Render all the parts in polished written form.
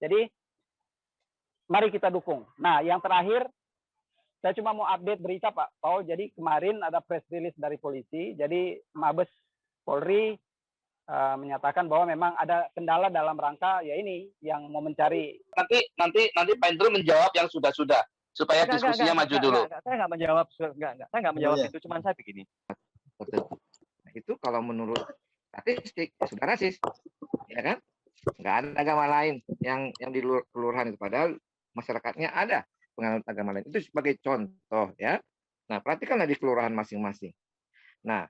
Jadi mari kita dukung. Nah, yang terakhir saya cuma mau update berita Pak Paul. Jadi kemarin ada press release dari polisi. Jadi Mabes Polri menyatakan bahwa memang ada kendala dalam rangka ya ini yang mau mencari. Nanti Pak Indro menjawab yang sudah-sudah supaya diskusinya maju dulu. Saya nggak menjawab, saya nggak menjawab itu. Cuman saya begini. Itu kalau menurut statistik ya sudah rasis, ya kan? Nggak ada agama lain yang di luar kelurahan itu, padahal masyarakatnya ada penganut agama lain. Itu sebagai contoh ya. Nah, perhatikanlah di kelurahan masing-masing. Nah,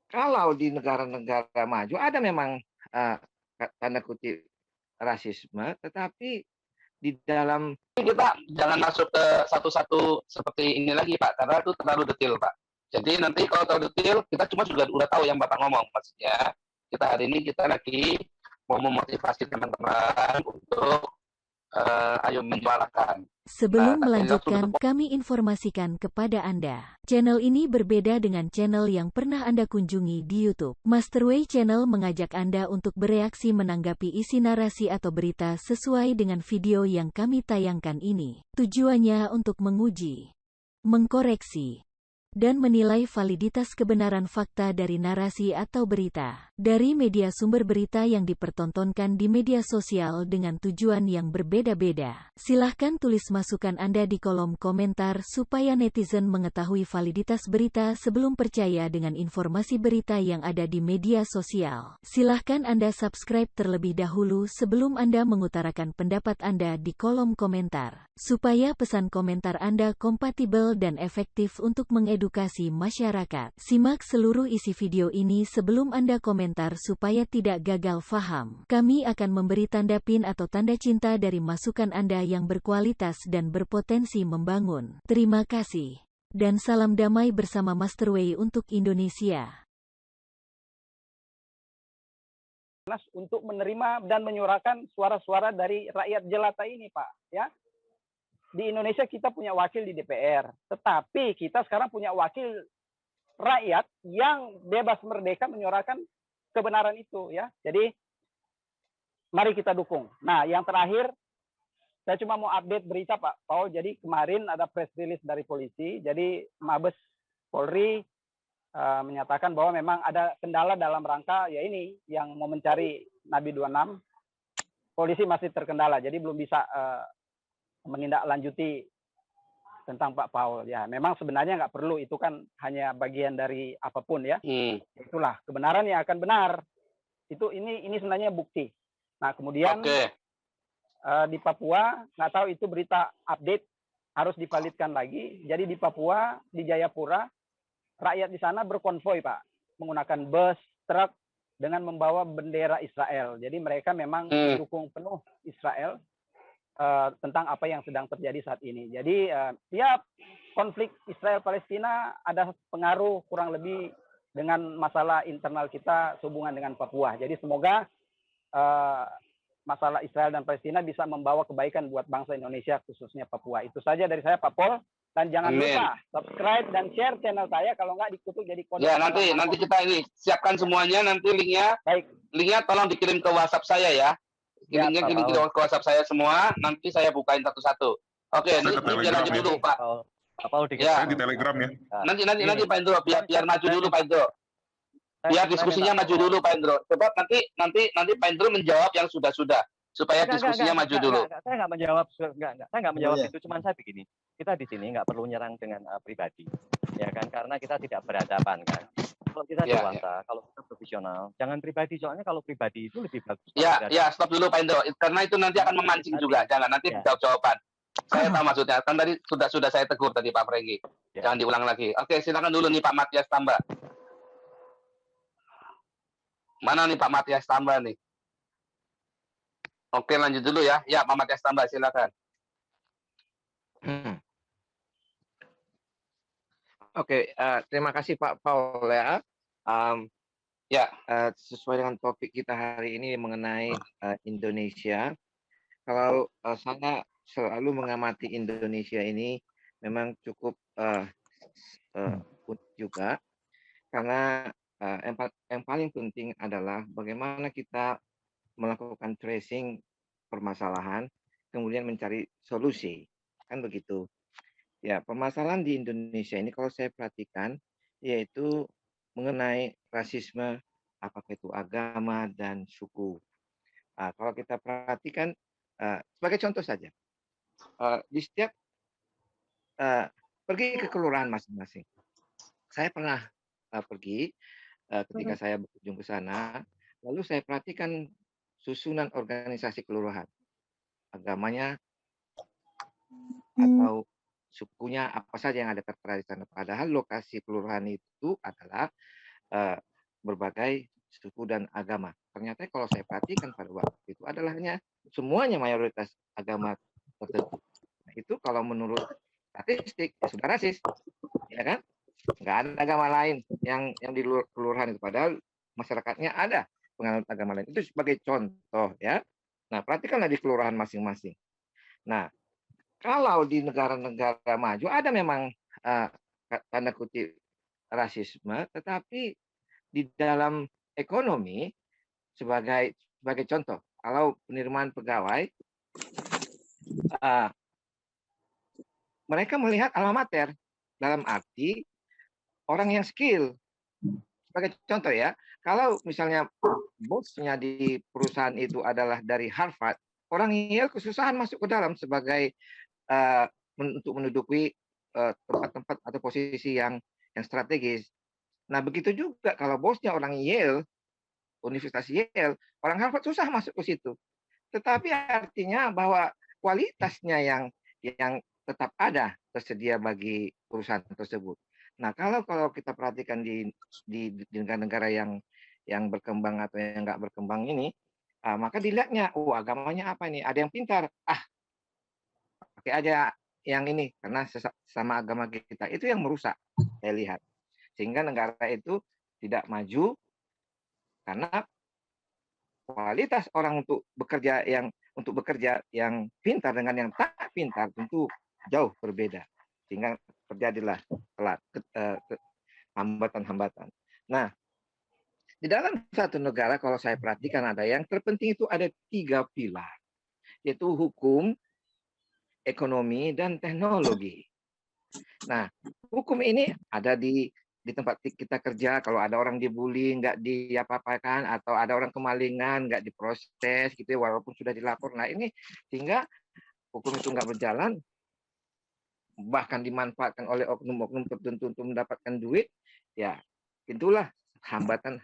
kalau di negara-negara maju ada memang tanda kutip rasisme, tetapi di dalam kita jangan masuk ke satu-satu seperti ini lagi Pak, karena itu terlalu detail Pak. Jadi nanti kalau terlalu detail kita cuma juga udah tahu yang Bapak ngomong. Maksudnya kita hari ini kita lagi mau memotivasi teman-teman untuk ayo menyuarakan. Sebelum melanjutkan, kami informasikan kepada Anda, channel ini berbeda dengan channel yang pernah Anda kunjungi di YouTube. Masterway Channel mengajak Anda untuk bereaksi menanggapi isi narasi atau berita sesuai dengan video yang kami tayangkan ini. Tujuannya untuk menguji, mengkoreksi, dan menilai validitas kebenaran fakta dari narasi atau berita dari media sumber berita yang dipertontonkan di media sosial dengan tujuan yang berbeda-beda. Silahkan tulis masukan Anda di kolom komentar supaya netizen mengetahui validitas berita sebelum percaya dengan informasi berita yang ada di media sosial. Silahkan Anda subscribe terlebih dahulu sebelum Anda mengutarakan pendapat Anda di kolom komentar, supaya pesan komentar Anda kompatibel dan efektif untuk mengedukasi masyarakat. Simak seluruh isi video ini sebelum Anda komentar supaya tidak gagal faham. Kami akan memberi tanda pin atau tanda cinta dari masukan Anda yang berkualitas dan berpotensi membangun. Terima kasih. Dan salam damai bersama Masterway untuk Indonesia. Untuk menerima dan menyuarakan suara-suara dari rakyat jelata ini Pak. Ya. Di Indonesia kita punya wakil di DPR, tetapi kita sekarang punya wakil rakyat yang bebas merdeka menyuarakan kebenaran itu ya. Jadi mari kita dukung. Nah, yang terakhir saya cuma mau update berita Pak Paul. Jadi kemarin ada press release dari polisi. Jadi Mabes Polri menyatakan bahwa memang ada kendala dalam rangka ya ini yang mau mencari Nabi 26. Polisi masih terkendala, jadi belum bisa menindaklanjuti tentang Pak Paul. Ya, memang sebenarnya nggak perlu, itu kan hanya bagian dari apapun ya. Itulah kebenaran yang akan benar. Ini sebenarnya bukti. Nah, kemudian di Papua nggak tahu itu berita update harus divalidkan lagi. Jadi di Papua, di Jayapura, rakyat di sana berkonvoi Pak, menggunakan bus, truk dengan membawa bendera Israel. Jadi mereka memang mendukung penuh Israel. Tentang apa yang sedang terjadi saat ini. Jadi ya konflik Israel-Palestina ada pengaruh kurang lebih dengan masalah internal kita sehubungan dengan Papua. Jadi semoga masalah Israel dan Palestina bisa membawa kebaikan buat bangsa Indonesia, khususnya Papua. Itu saja dari saya Pak Paul. Dan jangan lupa subscribe dan share channel saya, kalau nggak dikutuk jadi kode. Ya nanti kita ini siapkan semuanya, nanti linknya. Baik. Linknya tolong dikirim ke WhatsApp saya ya. Kirim ke WhatsApp saya semua, nanti saya bukain satu-satu. Oke, ini lanjut dulu Pak. Pak Paul ya. Di Telegram ya. Nanti Pak Indro, biar maju dulu Pak Indro. Biar diskusinya maju dulu Pak Indro. Coba nanti Pak Indro menjawab yang sudah-sudah supaya diskusinya maju dulu. Saya nggak menjawab, saya nggak menjawab itu. Cuman saya begini, kita di sini nggak perlu nyerang dengan pribadi, ya kan? Karena kita tidak berhadapan kan. Kalau kita dewasa, kalau kita profesional, jangan pribadi. Soalnya kalau pribadi itu lebih bagus. Ya, stop dulu Pak Indro. Karena itu nanti akan memancing juga. Jangan nanti jawab jawaban. Saya tahu maksudnya. Kan tadi sudah saya tegur tadi Pak Frenggi. Jangan diulang lagi. Oke, silakan dulu nih Pak Matias Tamba. Mana nih Pak Matias Tamba nih? Oke, lanjut dulu ya. Ya, Pak Matias Tamba, silakan. Oke, terima kasih Pak Paul ya. Sesuai dengan topik kita hari ini mengenai Indonesia. Kalau saya selalu mengamati Indonesia ini memang cukup unik juga, karena yang paling penting adalah bagaimana kita melakukan tracing permasalahan, kemudian mencari solusi, kan begitu. Ya, permasalahan di Indonesia ini kalau saya perhatikan, yaitu mengenai rasisme, apakah itu agama dan suku. Kalau kita perhatikan, sebagai contoh saja, di setiap pergi ke kelurahan masing-masing. Saya pernah pergi ketika saya berkunjung ke sana, lalu saya perhatikan susunan organisasi kelurahan, agamanya atau sukunya apa saja yang ada tertera di sana. Padahal lokasi kelurahan itu adalah berbagai suku dan agama. Ternyata kalau saya perhatikan pada waktu itu adalah hanya semuanya mayoritas agama tertentu. Nah, itu kalau menurut statistik ya sudah rasis, ya kan? Nggak ada agama lain yang di luar kelurahan itu. Padahal masyarakatnya ada penganut agama lain. Itu sebagai contoh ya. Nah, perhatikanlah di kelurahan masing-masing. Nah, kalau di negara-negara maju ada memang tanda kutip rasisme, tetapi di dalam ekonomi sebagai contoh, kalau penerimaan pegawai, mereka melihat alma mater dalam arti orang yang skill. Sebagai contoh ya, kalau misalnya bosnya di perusahaan itu adalah dari Harvard, orang Yale kesusahan masuk ke dalam sebagai untuk menduduki tempat-tempat atau posisi yang strategis. Nah, begitu juga kalau bosnya orang Yale, Universitas Yale, orang Harvard susah masuk ke situ. Tetapi artinya bahwa kualitasnya yang tetap ada tersedia bagi perusahaan tersebut. Nah, kalau kita perhatikan di negara-negara yang berkembang atau yang nggak berkembang ini, maka dilihatnya, agamanya apa ini? Ada yang pintar, pakai aja yang ini karena sama agama kita. Itu yang merusak, saya lihat. Sehingga negara itu tidak maju karena kualitas orang untuk bekerja yang pintar dengan yang tak pintar tentu jauh berbeda. Sehingga terjadilah hambatan-hambatan. Nah, di dalam satu negara kalau saya perhatikan ada yang terpenting itu ada 3 pilar, yaitu hukum, ekonomi, dan teknologi. Nah, hukum ini ada di tempat kita kerja, kalau ada orang dibully, nggak diapa-apakan, atau ada orang kemalingan, nggak diproses, gitu ya, walaupun sudah dilapor. Nah, ini sehingga hukum itu nggak berjalan, bahkan dimanfaatkan oleh oknum-oknum tertentu untuk mendapatkan duit, ya itulah hambatan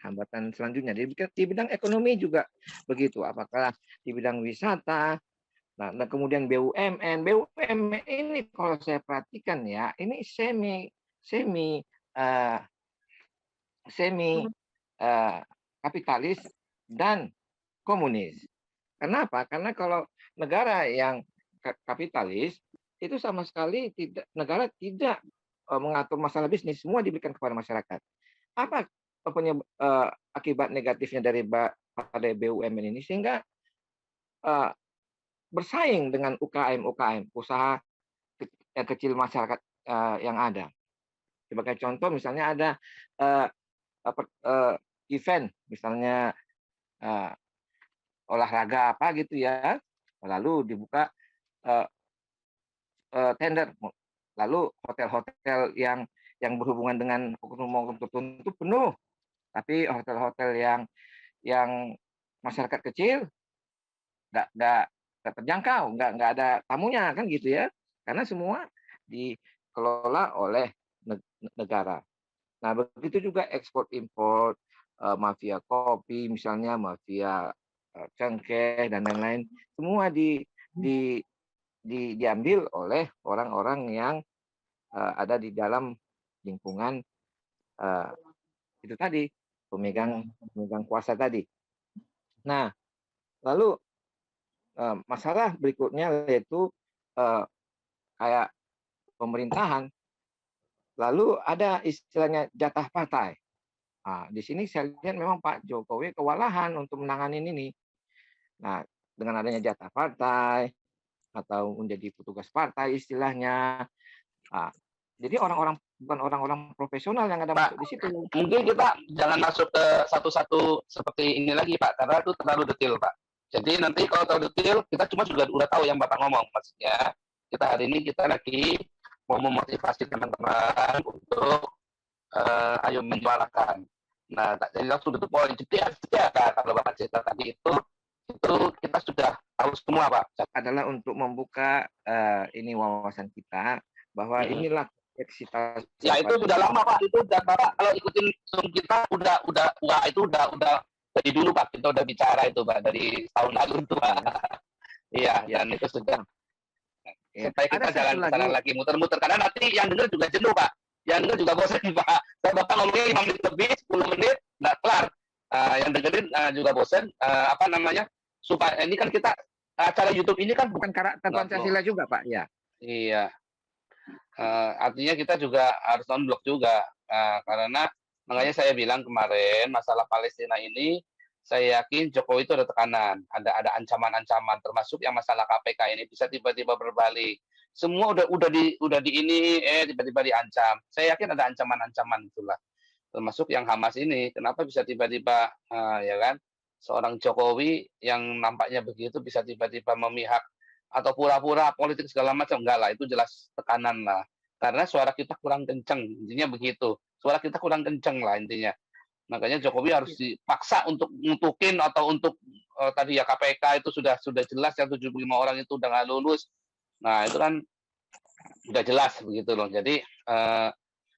selanjutnya. Di bidang ekonomi juga begitu, apakah di bidang wisata. Nah, kemudian BUMN ini kalau saya perhatikan ya, ini semi kapitalis dan komunis. Kenapa? Karena kalau negara yang kapitalis itu sama sekali negara tidak mengatur masalah bisnis, semua diberikan kepada masyarakat. Apa akibat negatifnya pada BUMN ini sehingga bersaing dengan UKM, usaha yang kecil masyarakat yang ada. Sebagai contoh, misalnya ada event, misalnya olahraga apa gitu ya, lalu dibuka tender, lalu hotel-hotel yang berhubungan dengan oknum-oknum tertentu penuh, tapi hotel-hotel yang masyarakat kecil nggak terjangkau, nggak ada tamunya kan gitu ya, karena semua dikelola oleh negara. Nah, begitu juga ekspor impor, mafia kopi misalnya, mafia cengkeh dan lain-lain, semua diambil oleh orang-orang yang ada di dalam lingkungan itu tadi, pemegang kuasa tadi. Nah, lalu masalah berikutnya yaitu kayak pemerintahan, lalu ada istilahnya jatah partai. Nah, di sini saya lihat memang Pak Jokowi kewalahan untuk menangani ini. Nah, dengan adanya jatah partai atau menjadi petugas partai istilahnya, jadi bukan orang-orang profesional yang ada Pak, masuk di situ. Mungkin kita jangan masuk ke satu-satu seperti ini lagi Pak, karena itu terlalu detail Pak. Jadi nanti kalau tahu detail, kita cuma juga udah tahu yang Bapak ngomong. Maksudnya, kita hari ini kita lagi mau memotivasi teman-teman untuk ayo menyuarakan. Nah, jadi langsung itu poin jeda kalau Bapak cerita tadi itu kita sudah tahu semua, Pak. Adalah untuk membuka ini wawasan kita bahwa inilah kompleksitas. Ya itu sudah lama, Pak. Itu udah Bapak kalau ikutin Zoom kita udah dari dulu, Pak. Kita udah bicara itu, Pak, dari tahun lalu itu, Pak. Iya, dan itu sudah supaya kita jalan lagi muter-muter karena nanti yang dengar juga jenuh, Pak. Yang dengar juga bosan, Pak. Saya Bapak ngomongnya 5 menit lebih, 10 menit nggak kelar. Yang dengerin juga bosan. Supaya ini kan kita acara YouTube ini kan bukan karakter Pancasila juga, Pak, ya. Iya. Artinya kita juga harus non-blok juga, karena makanya saya bilang kemarin masalah Palestina ini, saya yakin Jokowi itu ada tekanan, ada ancaman-ancaman, termasuk yang masalah KPK ini bisa tiba-tiba berbalik. Semua udah di ini, tiba-tiba diancam. Saya yakin ada ancaman-ancaman itulah, termasuk yang Hamas ini. Kenapa bisa tiba-tiba, ya kan, seorang Jokowi yang nampaknya begitu bisa tiba-tiba memihak atau pura-pura politik segala macam, enggak lah, itu jelas tekanan lah. Karena suara kita kurang kenceng, intinya begitu. Suara kita kurang kenceng lah intinya. Makanya Jokowi harus dipaksa untuk ngutukin atau untuk tadi ya KPK itu sudah jelas yang 75 orang itu udah nggak lulus. Nah itu kan udah jelas begitu loh. Jadi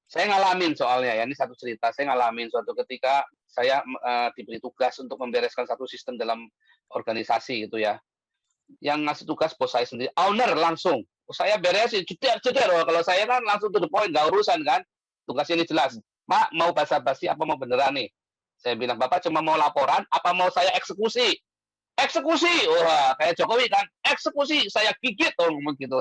saya ngalamin soalnya ya, ini satu cerita. Saya ngalamin suatu ketika saya diberi tugas untuk membereskan satu sistem dalam organisasi gitu ya. Yang ngasih tugas bos saya sendiri, owner langsung. Saya beresin, ceder. Kalau saya kan langsung to the point, nggak urusan kan. Tugas ini jelas. Pak, mau basa-basi apa mau beneran nih? Saya bilang, Bapak cuma mau laporan, apa mau saya eksekusi? Eksekusi! Wah, kayak Jokowi kan, eksekusi, saya gigit, ngomong gitu.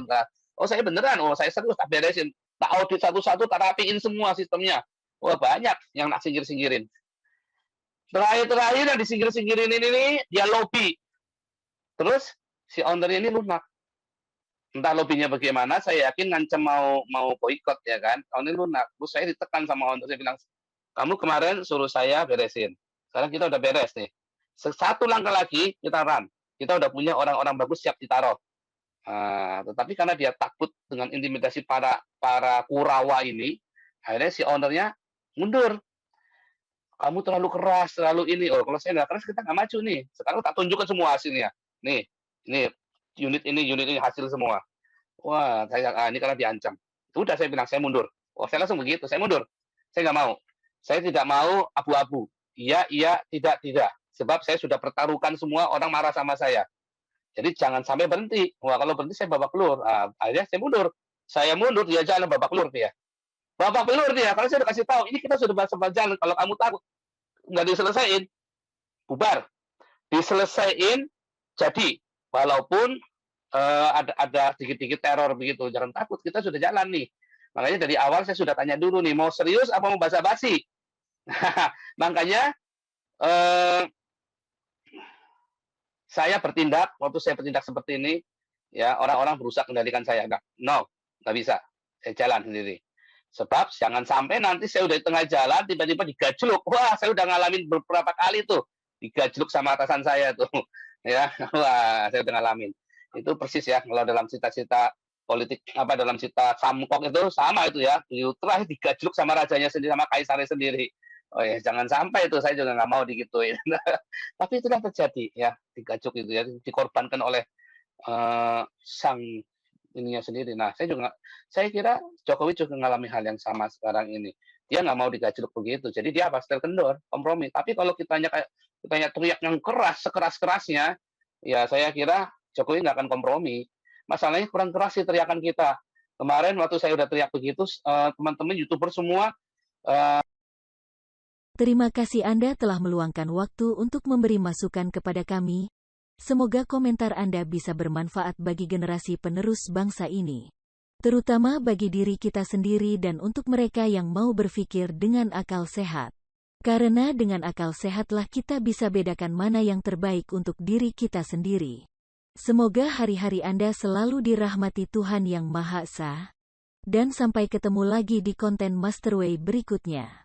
Oh, saya beneran, saya serius, tak beresin. Tak audit satu-satu, tak rapiin semua sistemnya. Wah, banyak yang nak singgir-singgirin. Terakhir yang disingkir-singkirin ini, dia lobby. Terus, si owner ini lunak. Entah lobbynya bagaimana, saya yakin ngancam mau boikot ya kan. Owner lunak. Terus saya ditekan sama owner, saya bilang, kamu kemarin suruh saya beresin. Sekarang kita udah beres nih. Satu langkah lagi kita run. Kita udah punya orang-orang bagus siap ditaruh. Tetapi karena dia takut dengan intimidasi para Kurawa ini, akhirnya si ownernya mundur. Kamu terlalu keras, terlalu ini. Oh, kalau saya nggak keras kita nggak maju nih. Sekarang tak tunjukkan semua hasilnya. Nih unit ini hasil semua. Wah, ini karena diancam. Udah saya bilang saya mundur. Oh, saya langsung begitu, saya mundur. Saya nggak mau. Saya tidak mau abu-abu. Iya, tidak. Sebab saya sudah pertaruhkan semua, orang marah sama saya. Jadi jangan sampai berhenti. Wah, kalau berhenti saya babak belur. Akhirnya saya mundur. Saya mundur, dia jalan babak belur dia. Babak belur dia. Kalau saya udah kasih tahu, ini kita sudah bahas jalan. Kalau kamu takut, nggak diselesain, bubar. Diselesain, jadi walaupun ada sedikit-sedikit teror begitu, jangan takut, kita sudah jalan nih. Makanya dari awal saya sudah tanya dulu nih, mau serius apa mau basa-basi? Makanya saya bertindak, waktu saya bertindak seperti ini, ya orang-orang berusaha kendalikan saya. Nggak bisa, saya jalan sendiri. Sebab jangan sampai nanti saya udah di tengah jalan, tiba-tiba digajluk. Wah, saya udah ngalamin beberapa kali tuh, digajluk sama atasan saya tuh. Ya, wah, saya udah ngalamin. Itu persis ya, kalau dalam cita-cita politik, dalam cita Samkok itu sama itu ya. Terakhir digajluk sama rajanya sendiri, sama kaisarnya sendiri. Oh ya, jangan sampai itu, saya juga nggak mau digituin. Tapi itulah terjadi ya, digajluk itu ya, dikorbankan oleh sang ininya sendiri. Nah, saya kira Jokowi juga mengalami hal yang sama sekarang ini. Dia nggak mau digajluk begitu, jadi dia pasti kendor, kompromi. Tapi kalau kita teriak yang keras, sekeras-kerasnya, ya saya kira Jokowi nggak akan kompromi. Masalahnya kurang keras sih teriakan kita. Kemarin waktu saya udah teriak begitu, teman-teman YouTuber semua. Terima kasih Anda telah meluangkan waktu untuk memberi masukan kepada kami. Semoga komentar Anda bisa bermanfaat bagi generasi penerus bangsa ini. Terutama bagi diri kita sendiri dan untuk mereka yang mau berpikir dengan akal sehat. Karena dengan akal sehatlah kita bisa bedakan mana yang terbaik untuk diri kita sendiri. Semoga hari-hari Anda selalu dirahmati Tuhan Yang Maha Esa. Dan sampai ketemu lagi di konten Masterway berikutnya.